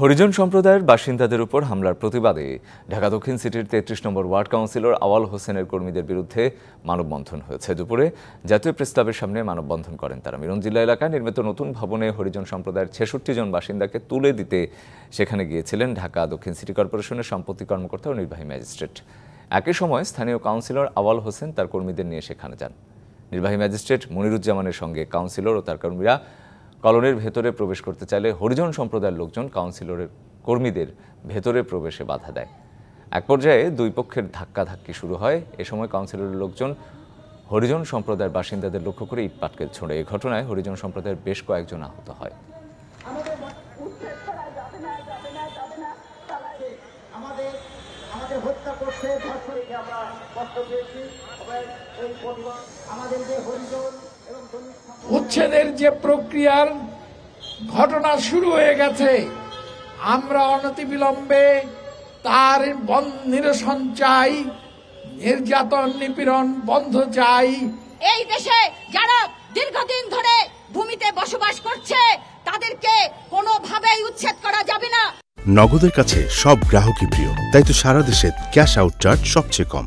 হরিজন সম্প্রদায়ের বাসিন্দাদের উপর হামলার প্রতিবাদে ঢাকা দক্ষিণ সিটির ৩৩ নম্বর ওয়ার্ড কাউন্সিলর আওয়াল হোসেনের কর্মীদের বিরুদ্ধে মানববন্ধন হয়েছে। দুপুরে জাতীয় প্রেস ক্লাবের সামনে মানববন্ধন করেন তারা। মিরনজিল্লা এলাকায় নির্মিত নতুন ভবনে হরিজন সম্প্রদায়ের ৬৬ জন বাসিন্দাকে তুলে দিতে সেখানে গিয়েছিলেন ঢাকা দক্ষিণ সিটি কর্পোরেশনের সম্পত্তি কর্মকর্তা ও নির্বাহী ম্যাজিস্ট্রেট। একই সময় স্থানীয় কাউন্সিলর আওয়াল হোসেন তার কর্মীদের নিয়ে সেখানে যান। নির্বাহী ম্যাজিস্ট্রেট মনিরুজ্জামানের সঙ্গে কাউন্সিলর ও তার কর্মীরা কলোনির ভেতরে প্রবেশ করতে চাইলে হরিজন সম্প্রদায়ের লোকজন কাউন্সিলরের কর্মীদের ভেতরে প্রবেশে বাধা দেয়। এক পর্যায়ে দুই পক্ষের ধাক্কাধাক্কি শুরু হয়। এ সময় কাউন্সিলরের লোকজন হরিজন সম্প্রদায়ের বাসিন্দাদের লক্ষ্য করে ইট পাটকেল ছোড়ে। এই ঘটনায় হরিজন সম্প্রদায়ের বেশ কয়েকজন আহত হয়। উচ্ছেদের যে প্রক্রিয়ার ঘটনা শুরু হয়ে গেছে, আমরা অনতিবিলম্বে তার নিরসন চাই, নির্যাতন নিপীড়ন বন্ধ চাই। এই দেশে যারা দীর্ঘদিন ধরে ভূমিতে বসবাস করছে তাদেরকে কোনোভাবেই উচ্ছেদ করা যাবে না। নগদের কাছে সব গ্রাহকই প্রিয়, তাই তো সারা দেশে ক্যাশ আউট চার্জ সবচেয়ে কম।